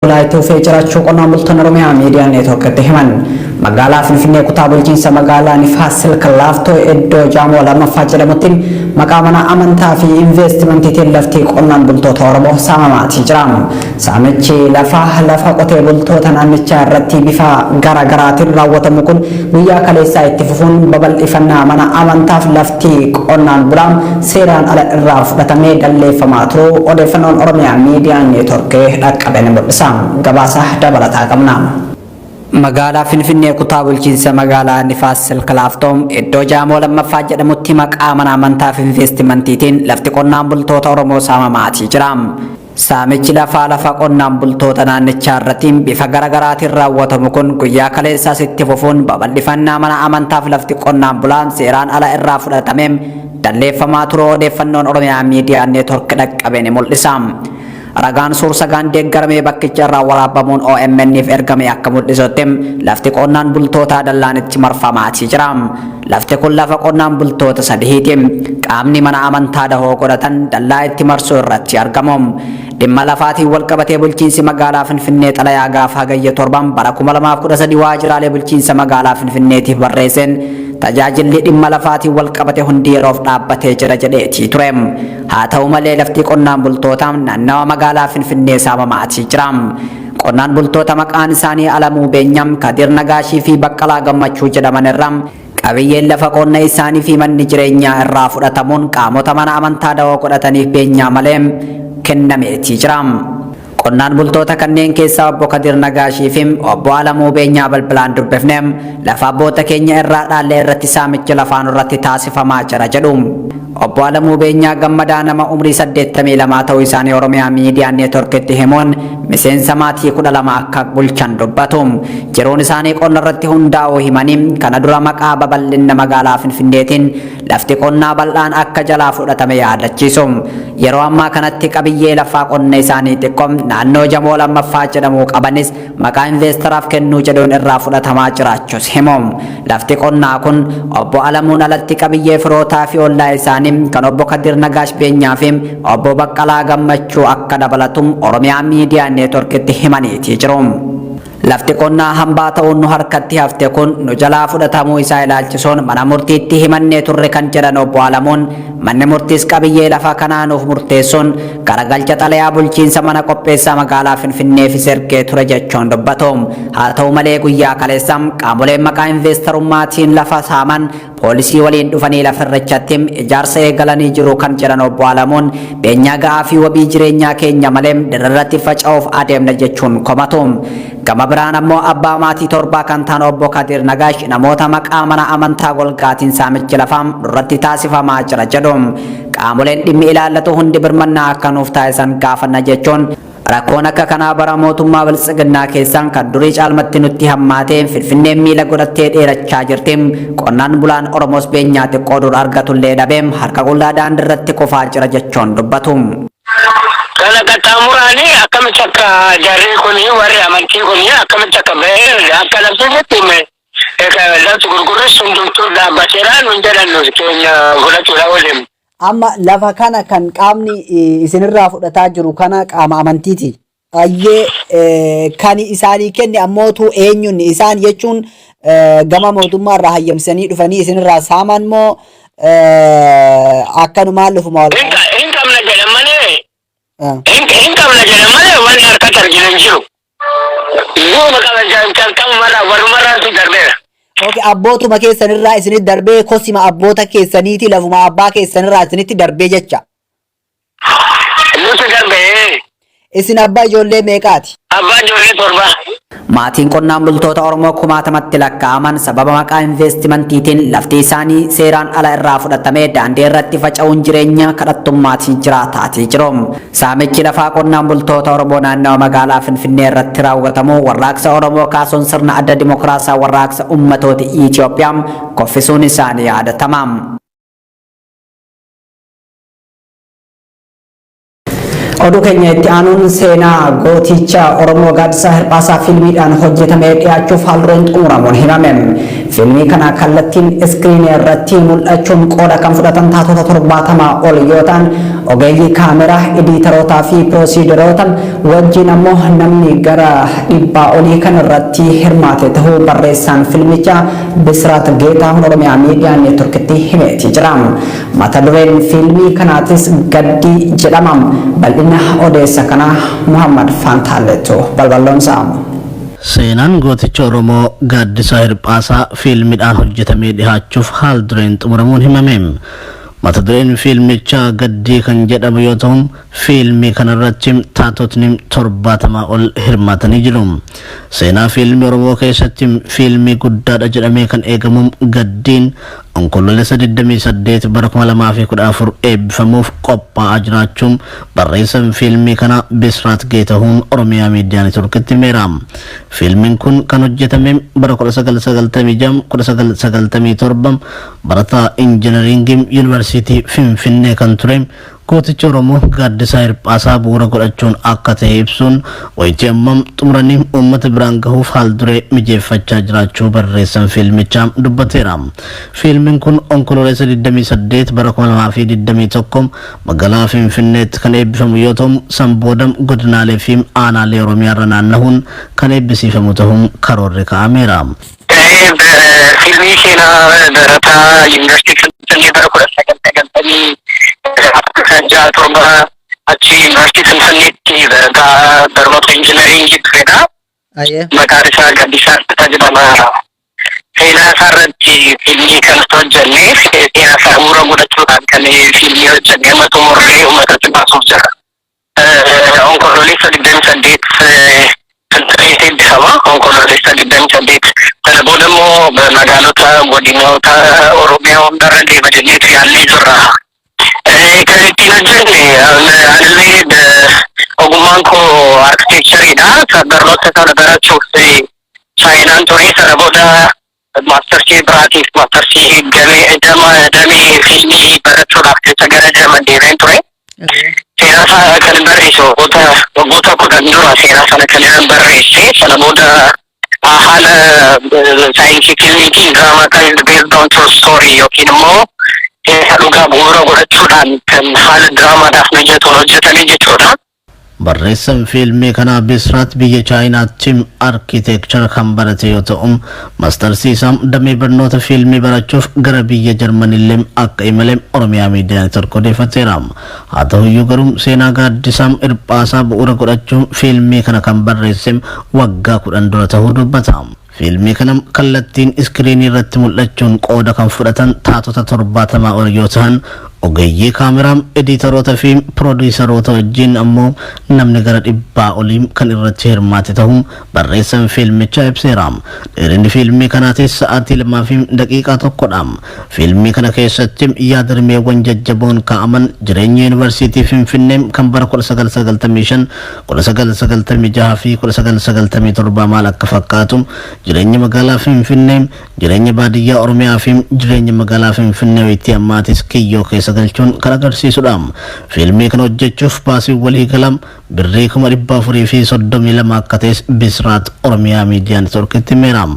Laayitoo feejiraachuu qonnaan bultoonni Oromiyaa miidiyaa neetwoorkiitti himan. Magaalaa Finfinnee kutaa bulchiinsa magaalaa Nifaasil Laaftoo Eddoo Jaamoo lammaffaa jedhamuttiin maqaa mana amantaa fi investimantiitiin lafti qonnaan bultoota Oromoo saamamaati jira. Saamichi lafa qotee bultoota naannichaa irratti bifa garaagaraatiin raawwatamu kun guyyaa kaleessaa itti fufuun babal'ifannaa mana amantaaf lafti qonnaan bulaan seeraan ala irraa fudhatamee dalleeffamaa turuu odeeffannoon Oromiyaa miidiyaa neetwoorkii dhaqqabe ni mul'isa. Gabaasa dabalataa qabna. Magaalaa Finfinnee kutaa bulchiinsa magaalaa Nifaasil Laaftoo Eddoo Jaamoo lammaffaa jedhamutti maqaa mana amantaa fi investimantiitiin lafti qonnaan bultoota Oromoo saamamaati jira. Saamichi lafa qonnaan bultoota naannichaa irratti bifa garaagaraatiin raawwatamu kun guyyaa kaleessaas itti fufuun babal'ifannaa mana amantaaf lafti qonnaan bulaan seeraan ala irraa fudhatamee dalleeffamaa turuu odeeffannoon Oromiyaa miidiyaa neetwoorkii dhaqqabe ni mul'isa. Ragaan suursagaan deeggaramee bakkicha irraa waraabamuun OMN'if ergame akka mul'isutti lafti qonnaan bultoota dallaanitti marfamaati jira. Lafti kun lafa qonnaan bultoota sadiiti. Qaamni mana amantaa dahoo godhatan dallaa itti marsuu irratti argamu. Dhimma lafaatiin walqabatee bulchiinsi magaalaa Finfinnee xalayaa gaafa hagayya 7 bara 2013 waajjiraalee bulchiinsa magaalaa Finfinneetiif barreesseen tajaajilli dhimma lafaatiin walqabate hundi yeroof dhaabbatee jira jedheetii ture. Haa ta'u malee lafti qonnaan bultoota naannawa magaalaa Finfinnee saamamaati jira. Qonnaan bultoota maqaan isaanii Alamuu Beenyam, Kadir Nagaashii fi Baqqalaa Gammachuu jedhaman irraa qabiyyeen lafa qonna isaanii fi manni jireenyaa irraa fudhatamuun qaamota mana amantaa dahoo godhataniif beenyaa malee kennameetii jira. Qonnaan bultoota kanneen keessaa obbo Kadir Nagaashii fi obbo Alamuu Beenyaa bilbilaan dubbifne lafa abboota keenya irraa dhaallee irratti saamichi lafaan irratti taasifamaa jira jedhu. Obbo Alamuu Beenyaa Gammadaa nama umrii 82 ta'uu isaanii Oromiyaa miidiyaa neetwoorkiitti himuun miseensa maatii 12 akka bulchan dubbatu. Jiruun isaanii qonna irratti hundaa'uu himanii kana dura maqaa babal'ina magaalaa Finfinneetiin lafti qonnaa bal'aan akka jalaa fudhatame yaadachiisu. Yeroo ammaa kanatti qabiyyee lafaa qonna isaanii xiqqoo naannoo Jamoo lammaffaa jedhamu qabanis maqaa investaraaf kennuu jedhuun irraa fudhatamaa jiraachuus himu. Lafti qonnaa kun obbo Alamuun alatti qabiyyee firootaa fi ollaa isaanii kan obbo Kadir Nagaash Beenyaa fi obbo Baqqalaa Gammachuu akka dabalatum Oromiyaa miidiyaa neetwoorkiitti himaniitii jiru. Lafti qonnaa hambaa ta'uun nu harkatti hafte kun nu jalaa fudhatamuu isaa ilaalchisuun mana murtiitti himannee turre kan jedhan obbo Alamuun manni murtiis qabiyyee lafa kanaa nuuf murteessuun garagalcha xalayaa bulchiinsa mana qopheessaa magaalaa Finfinneefis ergee ture jechuun dubbatu. Haa ta'u malee guyyaa kaleessaa qaamoleen maqaa investarummaatiin lafa saaman poolisii waliin dhufanii lafarrachatti ijaarsa eegalanii jiru kan jedhan obbo Alamuun beenyaa ga'aa fi wabii jireenyaa keenya malee dirarratti faca'uuf adeemna jechuun komatu. Gama biraan ammoo abbaa maatii 7 kan ta'an obbo Kadir Nagaash namoota maqaa mana amantaa golgaatiin saamichi lafaa irratti taasifamaa jira jedhu. Qaamoleen dhimmi ilaallatu hundi birmannaa akka nuuf taasisan gaafanna jechuun rakkoon akka kanaa bara mootummaa biltsiginnaa keessaan kan durii caalmatti nutti hammaatee Finfinneen miila godhattee dheerachaa jirti. Qonnaan bulaan Oromoos beenyaa xiqqoo dur argatullee dhabeem harka qullaa daandirratti kufaa jira jechuun dubbatu. Kana qaxxaamuranii akkamitti akka jarri kuni warri amantii kuni akkamitti akka ba'ee akka labsiisetti lafti gurgurris hundumtuu dhaabbateera nuun jedhannu keenya fudhachuudha waliin. Amma lafa kana kan qaamni isinirraa fudhataa jiru kana qaama amantiiti. Ayyee kan isaanii kenne ammootu eenyuun isaan jechuun gama mootummaa irraa hayyamsanii dhufanii isinirraa saaman moo akkanumaan lufuma wal hin qabna jedhan malee. Hin qabna jedhan malee wanni harkatti arginu hin jiru. Duuba qabamarraa walumarraatu darbeera. Okay, abbootuma keessanirraa isinitti darbee kosima abboota keessaniiti lafuma abbaa keessanirraa isinitti darbee jecha. Nuti darbee. Isin abbaa ijoollee meeqaati? Abbaa ijoollee 7. Maatiin qonnaan bultoota Oromoo kumaatamatti lakkaa'aman sababa maqaa investimantiitiin lafti isaanii seeraan ala irraa fudhatamee daandii irratti faca'uun jireenya kadhattummaatiin jiraataatii jiru. Saamichi lafaa qonnaan bultoota Oromoo naannawa magaalaa Finfinnee irratti raawwatamu warraaqsa Oromoo kaasuun sirna adda dimokiraasaa warraaqsa ummatoota Itoophiyaa koffisuun isaanii yaadatama. Oduu keenya itti aanuun seenaa gooticha Oromoo Gaaddisaa Hirphaasaa fiilmiidhaan hojjetamee dhiyaachuuf haaldurein xumuramuun himame. Fiilmii kana kallattiin iskiriinii irratti mul'achuun qooda kan fudhatan taatota 70 ol yoo ta'an ogeeyyii kaameraa, ediitarootaa fi piroosiidaroota wajjin ammoo namni gara 100 olii kan irratti hirmaate ta'uu barreessaan fiilmichaa Bisiraat Geetahuun Oromiyaa Miidiyaa Neetworkitti himeetii jira. Mata dureen fiilmii kanaatis Gaddii jedhama. Bal'ina odeessa kana Muhammad Fantaalletu balballoon saamu. Seenaan gooticha Oromoo Gaaddisaa Hirphaasaa fiilmiidhaan hojjetamee dhiyaachuuf haaldurein xumuramuun himame. Mata dureen fiilmichaa Gaddii kan jedhamu yoo ta'u fiilmii kanarratti taatotni 70 ol hirmaatanii jiru. Seenaa fiilmii Oromoo keessatti fiilmii guddaadha jedhamee kan eegamu Gaddiin onkoloolessa 28 bara 2014 eebbifamuuf qophaa'aa jiraachuun barreessaan fiilmii kana Bisiraat Geetahuun Oromiyaa Miidiyaa Neetworkitti himeera. Fiilmiin kun kan hojjetame bara 1996-1997 barataa injiinaringii Yuunivarsiitii Finfinnee kan ture gooticha Oromoo Gaaddisaa Hirphaasaa bu'uura godhachuun akka ta'e ibsuun wayitii ammam xumuranii uummata biraan gahuuf haalduree mijeeffachaa jiraachuu barreessaan fiilmichaa dubbateera. Fiilmiin kun onkoloolessa 28 bara 2021 magaalaa Finfinneetti kan eebbifamu yoo ta'u sanbooda godinaalee fi aanaalee Oromiyaa irra naanna'uun kan eebbisiifamu ta'uun karoorri kaa'ameera. Fiilmii seenaa barataa Yuunivarsiitii Finfinnee bara 1990 torba achi Yuunivarsiitii Finfinneetti barataa barnoota injiinaringii turedha. Maqaan isaa Gaaddisaa jedhama. Seenaa isaa irratti fiilmii kanatti hojjenne seenaa isaa bu'uura godhachuudhaan kan fiilmii hojjenne xumurree uummatatti baasuuf jira. Onkoloolessa 28 Finfinneetti eebbifama. Onkoloolessa 28 kana booda immoo magaalota godinoota Oromiyaa hundarra deemadilleetu yaallee jirra. Kan ittiin hojjenne anillee ogummaan koo arkitekchariidha. Barnoota kana barachuuf chaayinaan ture. Sana booda maastarsii biraatiif maastarsii damee fiilmii barachuudhaaf jecha gara Jarman deemeen ture. Seenaa sana kan barreesse waggoota 10 dura seenaa sana kan barreesse. Sana booda haala saayinsii fiilmiitiin diraamaa kan based on true story yookiin immoo dhugaa bu'uura godhachuudhaan kan haala diraamaadhaaf mijatuun hojjetame jechuudha. Barreessaan fiilmii kana Bisiraat biyya Chaayinaatti arkitekchara kan barate yoo ta'u maastarsii isaa damee barnoota fiilmii barachuuf gara biyya Jarmanillee akka imale Oromiyaa Miidiyaa Neetwork odeeffateera. Haa ta'uyyuu garuu seenaa Gaaddisaa Hirphaasaa bu'uura godhachuun fiilmii kana kan barreesse waggaa 10 dura ta'uu dubbata. Fiilmii kana kallattiin iskiriinii irratti mul'achuun qooda kan fudhatan taatota 70 ol yoo ta'an ogeeyyii kaameraa, ediitaroota fi piroodiisaroota wajjin ammoo namni gara 100 olii kan irratti hirmaate ta'uu barreessaan fiilmichaa ibseera. Dheerinni fiilmii kanaatis sa'aatii 2 fi daqiiqaa 1dha. Fiilmii kana keessatti yaadrimeewwan jajjaboon kaa'aman jireenya Yuunivarsiitii Finfinnee kan bara 1995, 1996 fi 1997 maal akka fakkaatu, jireenya magaalaa Finfinnee, jireenya baadiyyaa Oromiyaa fi jireenya magaalaa Finfinnee wayitii ammaatis kiyyoo keessa galchuun kan agarsiisudha. Fiilmii kana hojjechuuf baasii walii galam birrii 432 akka ta'es Bisiraat Oromiyaa Miidiyaa Neetworkitti himeera.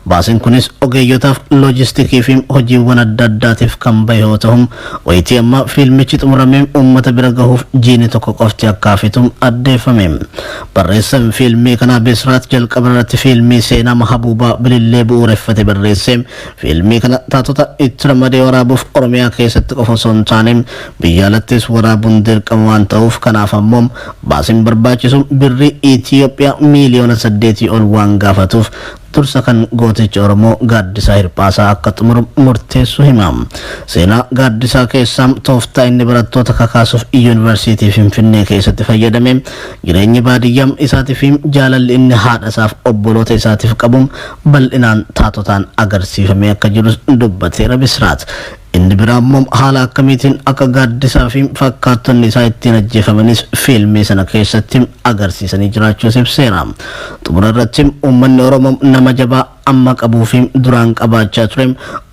Baasiin kunis ogeeyyotaaf loojistikii fi hojiiwwan adda addaatiif kan bahe yoo ta'u wayitii amma fiilmichi xumuramee uummata bira gahuuf jiini tokko qofti akka hafitu addeeffame. Barreessaan fiilmii kana Bisiraat jalqaba irratti fiilmii seenaa Mahabuubaa Bilillee bu'uureffate barreesse. Fiilmii kana taatota itti ramadee waraabuuf Oromiyaa keessatti qofa osoo hin taane biyya alattis waraabuun dirqama waan ta'uuf kanaaf ammoo baasiin barbaachisu birrii Itoophiyaa miliyoona 8 ol waan gaafatuuf tursa kan gooticha Oromoo Gaaddisaa Hirphaasaa akka xumuru murteessu hima. Seenaa Gaaddisaa keessaa tooftaa inni barattoota kakaasuuf Yuunivarsiitii Finfinnee keessatti fayyadame, jireenya baadiyyaa isaatii fi jaalalli inni haadha isaaf obboloota isaatiif qabu bal'inaan taatotaan agarsiifamee akka jiru dubbateera Bisiraat. Inni biraa immoo haala akkamiitiin akka Gaaddisaa fi fakkaattonni isaa ittiin ajjeefamanis fiilmii sana keessatti agarsiisanii jiraachuus ibseera. Xumura irratti uummanni Oromoo nama jabaa amma qabuu fi duraan qabaachaa ture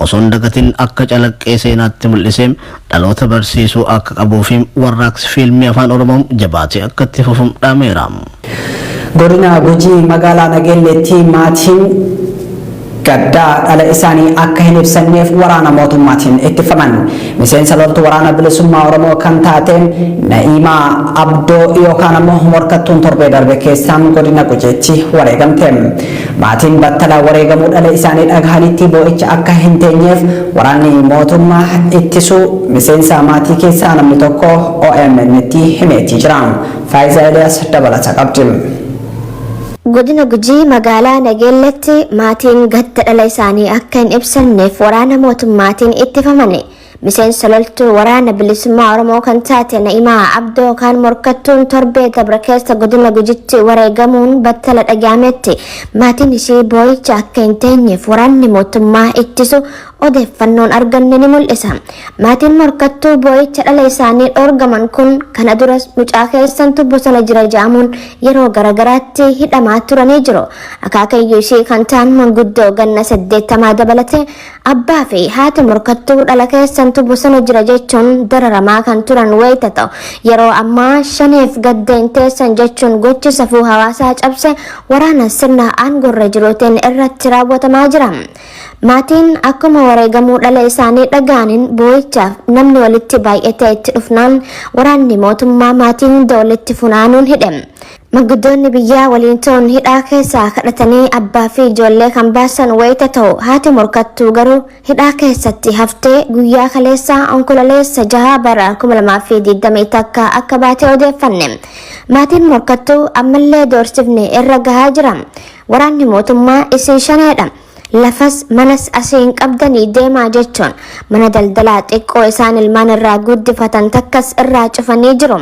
osoo hin dagatin akka calaqqee seenaatti mul'isee dhaloota barsiisuu akka qabuu fi warraaqsi fiilmii afaan oromoo jabaatee akka itti fufu dhaameera. Godina Gujii magaalaa Nageelleetti maatiin gaddaa dhala isaanii akka hin ibsanneef waraana mootummaatiin ittifaman. Miseensa loltuu waraana bilisummaa Oromoo kan taate Na'imaa Abdoo yookaan ammoo morkattuun torbee darbe keessaan godina Gujiitti wareegamte. Maatiin battala wareegamuu dhala isaanii dhagahanitti boo'icha akka hin teenyeef waraanni mootummaa ittisuu miseensa maatii keessaa namni tokko OMN'tti himeetii jira. Faayisaa Eliyaas dabalata qabdi. Godina Gujii magaalaa Nageelleetti maatiin gadda dhala isaanii akka hin ibsanneef waraana mootummaatiin ittifamani. Miseensa loltuu waraana bilisummaa Oromoo kan taate Na'imaa Abdoo kan morkattuun torbee dabre keessa godina Gujiitti wareegamuun battala dhagaametti maatiin ishii boo'icha akka hin teenyeef waraanni mootummaa ittisu odeeffannoon arganne ni mul'isa. Maatiin morkattuu boo'icha dhala isaanii dhoorgaman kun kana duras mucaa keessantu bosona jira jedhamuun yeroo garagaraatti hidhamaa turanii jiru. Akaakayyuu ishii kan ta'an manguddoo ganna 80 dabalate abbaa fi haati morkattuu dhala keessantu bosona jira jechuun dararamaa kan turan wayita ta'u yeroo ammaa shaniif gaddeen teessan jechuun gochi safuu hawaasaa cabse waraana sirna aangorra jiruutiin irratti raawwatamaa jira. Maatiin akkuma wareegamuu dhala isaanii dhaga'aniin boo'ichaaf namni walitti baay'atee itti dhufnaan waraanni mootummaa maatii hunda walitti funaanuun hidhe. Manguddoonni biyyaa waliin ta'uun hidhaa keessaa kadhatanii abbaa fi ijoollee kan baasan wayita ta'u haati morkattuu garuu hidhaa keessatti haftee guyyaa kaleessaa onkololeessa 6 bara 2020 akka baatee odeeffanne. Maatiin morkattuu ammallee doorsifne irra gahaa jira. Waraanni mootummaa isin shaneedha. Lafas manas asiin qabdanii deemaa jechuun mana daldalaa xiqqoo isaan ilmaan irraa guddifatan takkas irraa cufanii jiru.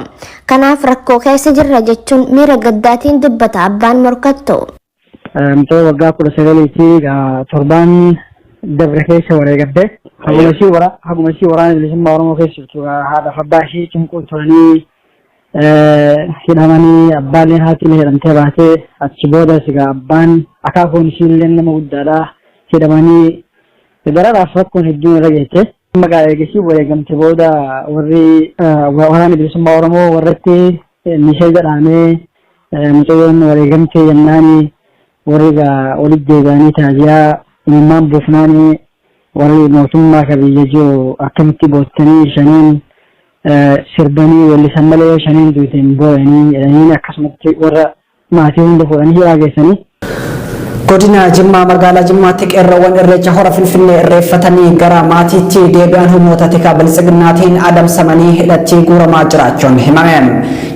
Kanaaf rakkoo keessa jirra jechuun miira gaddaatiin dubbata abbaan morkattuu. Mucaa waggaa 19 torbaan dabre keessa wareegamte. Haguma ishii waraana bilisummaa Oromoo keessa jirtu haadhaaf abbaa ishii cunquu turanii hidhamanii abbaaleen haatilee hidhamtee baatee achi booda sigaa abbaan akaakuun ishiillee nama guddaadha hidhamanii dararaaf rakkoon hedduun irra geesse. Magaalaa eegisii wareegamte booda warri waraana bilisummaa Oromoo warratti nishee jedhamee mucayyoon wareegamte jennaani warri walitti deebi'anii taaziyaa imimmaan buufnaanii warri mootummaa kabiyya jiru akkamitti boottanii shaniin sirbanii wallisan malee shaniin duuteen boo'anii jedhanii akkasumatti warra maatii hunda fuudhanii hidhaa geessanii. Godina Jimmaa magaalaa Jimmaatti qeerroowwan irreecha hora Finfinnee irreeffatanii gara maatiitti deebi'an humnoota tikaa biltsiginnaatiin adamsamanii hidhatti guuramaa jiraachuun himame.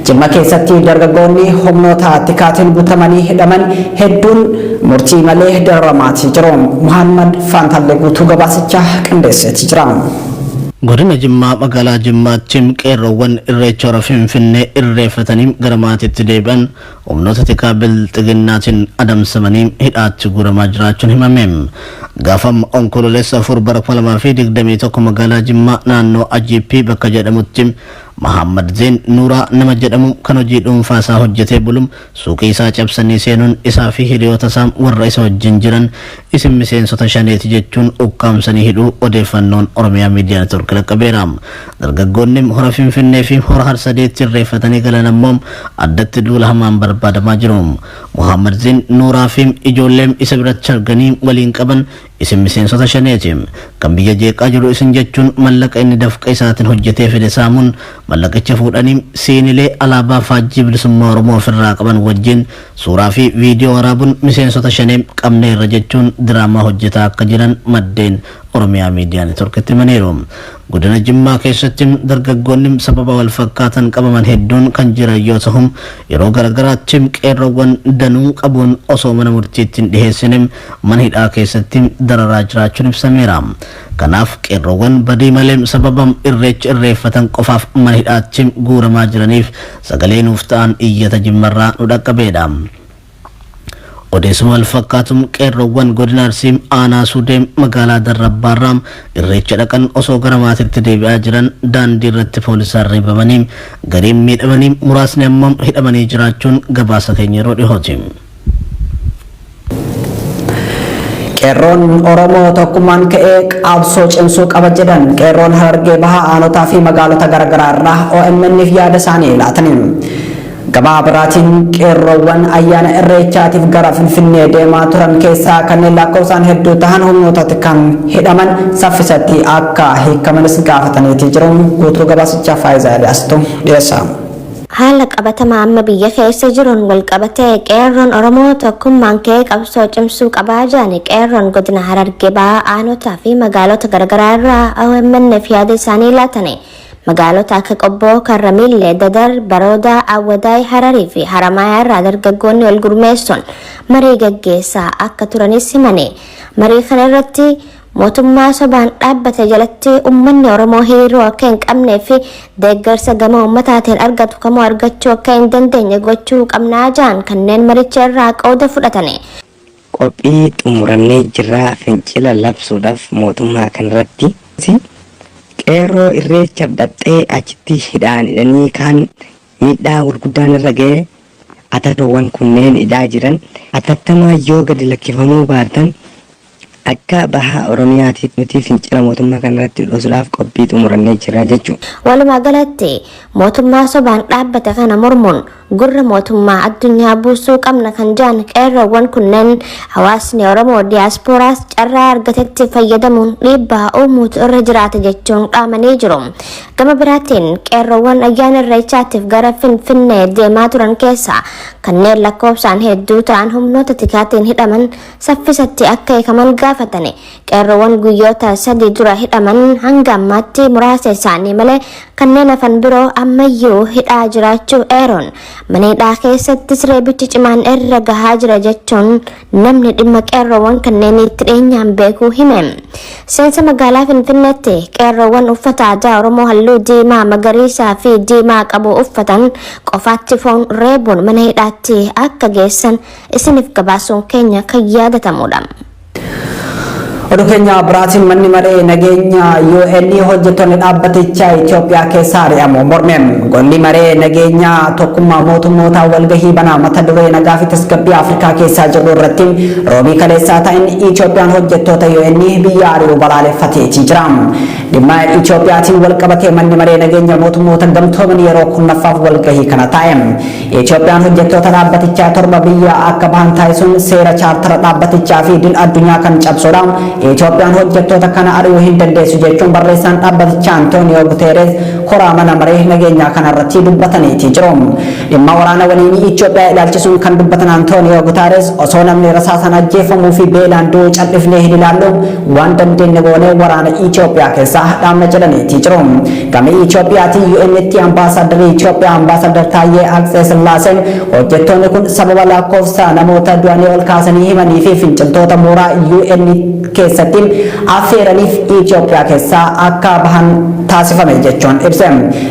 Jimma keessatti dargaggoonni humnoota tikaatiin butamanii hidhaman hedduun murtii malee dararamaa jiru. Muhammad Faantalee guutuu gabaasichaa qindeessee jira. Godina Jimmaa magaalaa Jimmaatti qeerroowwan irreecha hora Finfinnee irreeffatanii gara maatiitti deebi'an humnoota tikaa biltsiginnaatiin adamsamanii hidhaatti guuramaa jiraachuun himame. Gaafam onkololeessa 4 bara 2021 magaalaa Jimmaa naannoo Ajiippii bakka jedhamutti Muhammad Zain Nuuraa nama jedhamu kan hojii dhuunfaa isaa hojjetee bulum suuqii isaa cabsanii seenuun isaa fi hiriyoota isaa warra isa wajjin jiran isin miseensota shaneeti jechuun ukkaamsanii hidhuu odeeffannoon Oromiyaa Miidiyaa Neetwoork qabeera. Dargaggoonni hora Finfinnee fi hora Harsadeetti irreeffatanii galan ammoo addatti duula hamaan barbaadamaa jiru. Muhammad Zain Nuuraa fi ijoolleen isa biratti arganii waliin qaban isin miseensota shaneeti. Kan biyya jeeqaa jiru isin jechuun mallaqa inni dafqa isaatiin hojjetee fide saamuun mallaqicha fuudhanii seenilee alaabaa faajjii bilisummaa Oromoo ofirraa qaban wajjin suuraa fi viidiyoo waraabuun miseensota shanee qabnee irra jechuun diraamaa hojjetaa akka jiran maddeen Oromiyaa Miidiyaa Neetwoorkitti himaniiru. Godina Jimmaa keessatti dargaggoonni sababa wal fakkaatan qabaman hedduun kan jiran yoo ta'u yeroo garagaraatti qeerroowwan danuu qabuun osoo mana murtiitti hin dhiheessine mana hidhaa keessatti dararaa jiraachuun ibsameera. Kanaaf qeerroowwan badii malee sababa irreecha irreeffatan qofaaf mana hidhaatti guuramaa jiraniif sagalee nuuf ta'an iyyata Jimmarraa nu dhaqqabeedha. Odeessuma wal fakkaatuun qeerroowwan godina Arsii aanaa Suudee magaalaa Darrabbaarraa irreecha dhaqan osoo gara maatiitti deebi'aa jiran daandii irratti poolisaan reebamanii gariin miidhamanii muraasni ammoo hidhamanii jiraachuun gabaasa keenya yeroo dhihooti. qeerroon Oromoo tokkummaan ka'ee qabsoo cimsuu qaba jedhan qeerroon Harargee Bahaa aanotaa fi magaalota garaagaraa irraa OMN'if yaada isaanii laataniin. Gabaa biraatiin qeerroowwan ayyaana irreechaatiif gara Finfinnee deemaa turan keessaa kanneen lakkoofsaan hedduu ta'an humnootatti kan hidhaman saffisatti akka hiikamanis gaafataniiti jiru. Guutuu gabaasichaa Faayisaa Eliyaasitu dhiyeessa. Haala qabatamaa amma biyya keessa jiruun wal qabatee qeerroon Oromoo tokkummaan ka'ee qabsoo cimsuu qabaa jedhanii qeerroon godina Harargee Bahaa aanotaa fi magaalota garaagaraa irraa OMN'f yaada isaanii laatani. Magaalota akka Qobboo, Karramillee, Dadar, Baroodaa, Awwadaay, Hararii fi Haramayaa irraa dargaggoonni wal gurmeessuun marii gaggeessaa akka turanis himani. Marii kana irratti mootummaa sobaan dhaabbate jalatti uummanni Oromoo hiriiroo akka hin qabnee fi deeggarsa gama uummataatiin argatu kamuu argachuu akka hin dandeenye gochuu qabnaa jedhan kanneen maricha irraa qooda fudhatani. Qophii xumuramnee jirra fincila labsuudhaaf mootummaa kanarratti qeerroo irreechaaf dhaxxee achitti hidhaanidhanii kaan miidhaa gurguddaan irra ga'e atatoowwan kunneen hidhaa jiran atattamaa yoo gadi lakkifamuu baatan akka baha Oromiyaatiif nuti fincila mootummaa kanarratti dhosuudhaaf qophii xumurannee jira jechuudha. Walumaa galatti mootummaa sobaan dhaabbate kana mormuun gurra mootummaa addunyaa buusuu qabna kan jedhan qeerroowwan kunneen hawaasni Oromoo diyaaspooraas carraa argatetti fayyadamuun dhiibbaa uumuutu irra jiraata jechuun dhaamanii jiru. Gama biraatiin qeerroowwan ayyaana irreechaatiif gara Finfinnee deemaa turan keessaa kanneen lakkoofsaan hedduu ta'an humnoota tikaatiin hidhaman saffisatti akka hiikaman gaafatani. Qeerroowwan guyyoota 3 dura hidhaman hanga ammaatti muraasa isaanii malee kanneen hafan biroo ammayyuu hidhaa jiraachuu eeruun manidhaa keessattis reebichi cimaan irra gahaa jira jechuun namni dhimma qeerroowwan kanneen itti dhiyeenyaan beekuu hime. Seensa magaalaa Finfinneetti qeerroowwan uffata aadaa Oromoo halluu diimaa, magariisaa fi diimaa qabu uffatan qofaatti foon reebuun mana hidhaatti akka geessan isiniif gabaasuun keenya kan yaadatamudha. Oduu keenya biraatiin manni maree nageenya UN hojjettoonni dhaabbatichaa Itoophiyaa keessaa ari'amu mormeen golli maree nageenya tokkummaa mootummoota walgahii banaa mata duree nagaa fi tasgabbii Afrikaa keessaa jedhu irratti roobii kaleessaa ta'in Itoophiyaan hojjettoota UN biyya ari'uu balaaleffateetii jira. Dhimma Itoophiyaatiin wal qabatee manni maree nageenya mootummoota gamtooman yeroo 10ffaaf walgahii kana taa'e. Itoophiyaan hojjettoota dhaabbatichaa 7 biyya akka bahan taasisuun seera chaartara dhaabbatichaa fi idil addunyaa kan cabsudha. Itoophiyaan hojjettoota kana ari'uu hin dandeessu jechuun barreessaan dhaabbatichaa Antooniyoo Guteeres koraa mana maree nageenyaa kanarratti dubbataniitii jiru. Dhimma waraana waliinii Itoophiyaa ilaalchisuun kan dubbatan Antooniyoo Guteeres osoo namni rasaasaan ajjeefamuu fi beelaan du'uu cal'ifnee hin ilaallu waan dandeenye goonee waraana Itoophiyaa keessaa dhaamna jedhaniitii jiru. Gama Itoophiyaatiin UN'tti ambaasaaddarri Itoophiyaa ambaasaadar Taayyee Atsqesillaaseen hojjettoonni kun sababa lakkoofsa namoota du'anii ol kaasanii himanii fi finciltoota mooraa UN keessatti affeeraniif Itoophiyaa keessaa akka bahan taasifame jechuun ibse.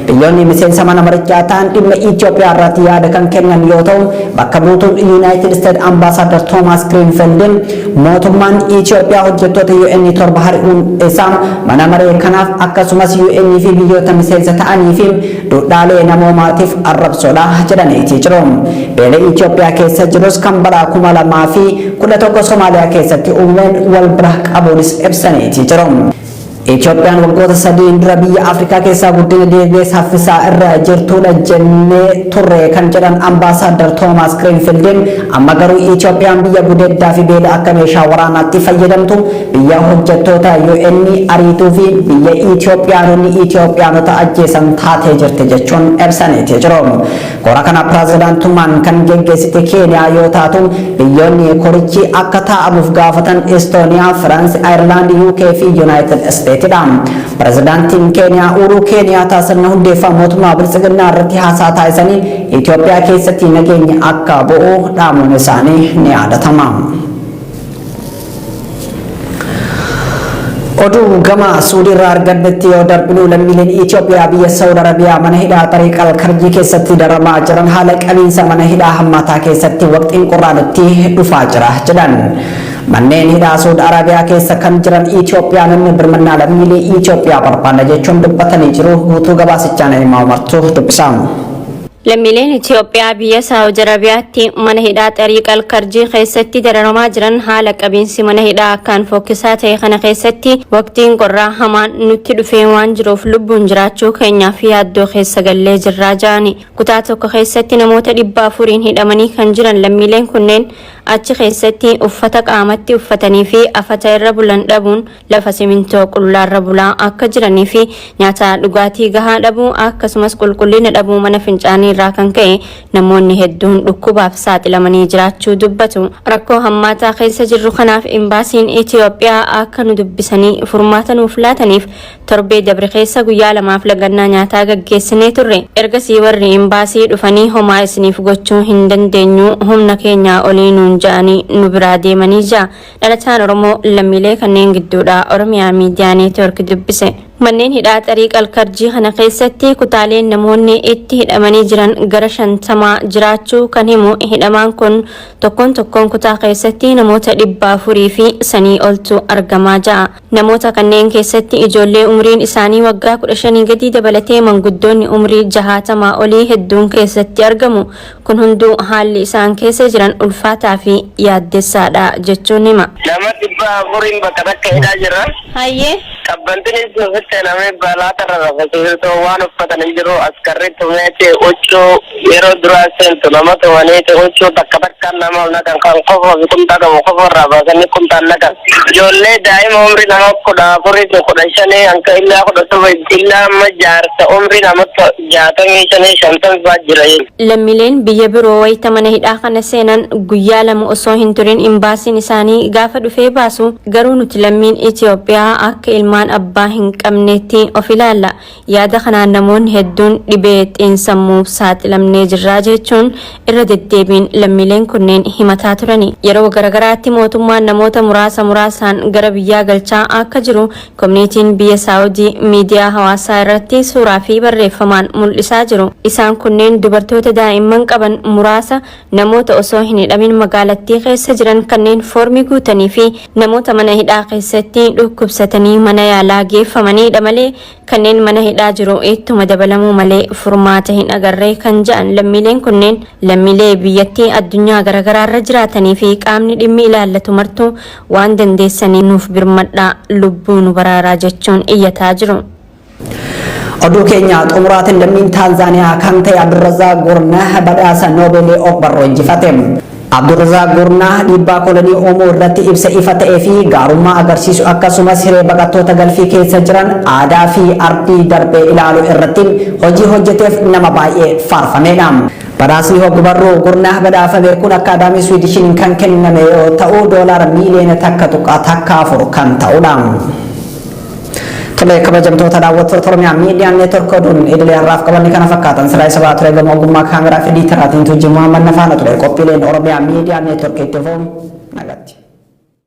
Biyyoonni miseensa mana marichaa ta'an dhimma Itoophiyaa irratti yaada kan kennan yoo ta'u bakka buutuun United States ambaasaadar Thomas Greenfield mootummaan Itoophiyaa hojjettoota UN 7 ari'uun isaa mana maree kanaaf akkasumas UN fi biyyoota miseensa ta'anii fi duudhaalee namoomaatiif arrabsoodha jedhaniitii jiru. Beela Itoophiyaa keessa jirus kan bara 2011 Somaaliyaa keessatti uumameen wal bira qabuunis ibsaniitii jiru. Itoophiyaan waggoota 3 dura biyya Afrikaa keessaa guddina dinagdee saffisaa irra jirtudha jennee turre kan jedhan ambaasaadar Thomas Greenfield amma garuu Itoophiyaan biyya gudeeddaa fi beela akka meeshaa waraanaatti fayyadamtu biyya hojjettoota UN ariituu fi biyya Itoophiyaanota ajjeesan taatee jirti jechuun ibsaniitii jiru. Kora kana pirezidaantummaan kan geggeessite Keeniyaa yoo taatu biyyoonni korichi akka taa'amuuf gaafatan Estooniyaa, Firaansi, Ayirlaand, UK fi United States. Pirezidaantiin Keeniyaa Uhuru Keeniyaataa sirna hundeeffama mootummaa bilchiginaa irratti haasaa taasisanii Itoophiyaa keessatti nageenya akka bu'u dhaamuun isaanii ni yaadatama. Oduu gama Suudii irraa argannetti yoo darbinu lammiileen Itoophiyaa biyya Saawud Arabiyaa mana hidhaa Tariiq al-Karjii keessatti daramaa jiran haala qabiinsa mana hidhaa hammaataa keessatti waqtiin qorraanutti dhufaa jira jedhan. Manneen hidhaa Saawud Arabiyaa keessa kan jiran Itoophiyaanonni birmannaa lammiilee Itoophiyaa barbaada jechuun dubbatanii jiru. Guutuu gabaasichaan himaa umartuu dubbisamu. lammiileen Itoophiyaa biyya Saawudi Arabiyaatti mana hidhaa Xariiq Alkarjii keessatti dararamaa jiran haala qabiinsi mana hidhaa akkaan fokkisaa ta'e kana keessatti waqtiin qorraa hamaan nutti dhufee waan jiruuf lubbuun jiraachuu keenyaaf yaaddoo keessa gallee jirraa jedhani. Kutaa tokko keessatti namoota 400 hidhamanii kan jiran lammiileen kunneen achi keessatti uffata qaamatti uffatanii fi afata irra bulan dhabuun lafa simintoo qullaarra bulaa akka jiranii fi nyaata dhugaatii gahaa dhabuu akkasumas qulqullina dhabuu mana fincaanii irraa kan ka'e namoonni hedduun dhukkubaaf saaxilamanii jiraachuu dubbatu. Rakkoo hammaataa keessa jirru kanaaf imbaasiin Itoophiyaa akka nu dubbisanii furmaata nuuf laataniif torbee dabre keessa guyyaa 2 lagannaa nyaataa gaggeessinee turre. Ergasii warri imbaasii dhufanii homaa isiniif gochuu hin dandeenyu humna keenya olii nuun jedhanii nu biraa deemanii jira. Dhalataan Oromoo lammiilee kanneen gidduudha Oromiyaa Miidiyaa Neetwoork dubbise. Manneen hidhaa Xariiq Alkarjii kana keessatti kutaaleen namoonni itti hidhamanii jiran gara 50 jiraachuu kan himu hidhamaan kun tokkoon kutaa keessatti namoota 400 fi sanii oltu argamaa jira. Namoota kanneen keessatti ijoollee umriin isaanii waggaa 15 gadi dabalatee manguddoonni umrii 60 olii hedduun keessatti argamu. Kun hunduu haalli isaan keessa jiran ulfaataa fi yaaddessaadha jechuun hima. Nama 400 bakka takka hidhaa jira. Hayyee Kabbantinis nufitti namni balaa tarra fakkii waan uffatan hin jiru askarri tumeeti huccuu yeroo duraa seentu nama tumaniiti huccuu takka nama naqan kan qofa fi kumtaa qabu qofa irraa baasanii kumtaan naqan. Ijoollee daa'ima umrii nama 14 15 hanga illaa 17 illaa amma jaarsa umrii nama 65 50 jira. Lammiileen biyya biroo wayita mana hidhaa kana seenan guyyaa 2 osoo hin turin imbaasiin isaanii gaafa dhufee baasu garuu nuti lammiin Itoophiyaa akka ilmaan abbaa hin qabneetti of ilaalla. Yaada kanaan namoonni hedduun dhibee xiinsammuuf saaxilamnee jirraa jechuun irra deddeebiin lammiileen kunneen himataa turani. Yeroo garagaraatti mootummaan namoota muraasaan gara biyyaa galchaa akka jiru koominitiin biyya Saawudii miidiyaa hawaasaa irratti suuraa fi barreeffamaan mul'isaa jiru. Isaan kunneen dubartoota daa'imman qaban muraasa, namoota osoo hin hidhamin magaalattii keessa jiran kanneen foormii guutanii fi namoota mana hidhaa keessatti dhukkubsatanii mana yaalaa geeffamanidha malee kanneen mana hidhaa jiru ittuma dabalamuu malee furmaata hin agarree kan jedhan lammiileen kunneen lammiilee biyyattii addunyaa garagaraarra jiraatanii fi qaamni dhimmi ilaallatu martuu waan dandeessanii nuuf birmadhaa lubbuu nu baraaraa jechuun iyyataa jiru. Oduu keenya xumuraatiin lammiin Taanzaaniyaa kan ta'e Abdurrazaaq Gurnaa badhaasa Noobeelii Ogbarroo injifate. Abdurrazaaq Gurnaa dhiibbaa kolonii uumuu irratti ibsa ifa ta'ee fi gaarummaa agarsiisu akkasumas hiree baqattoota galfii keessa jiran aadaa fi ardii darbee ilaaluu irratti hojii hojjeteef nama baay'ee faarfamedha. Badhaasni Ogbarroo Gurnaa badhaafame kun Akaadaamii Swiidishiin kan kenname yoo ta'u doolaara miiliyoona takka 4 kan ta'udha. Tole kabajamtoota daawwattoota Oromiyaa Miidiyaa Neetwoork oduun idilee har'aaf qabanne kana fakkaatan sirraa isa baatu eegama ogummaa kaameraa fi ediitaraatiin Tuujii Muhammad Nafaana ture qophiileen Oromiyaa Miidiyaa Neetwoork itti fufu.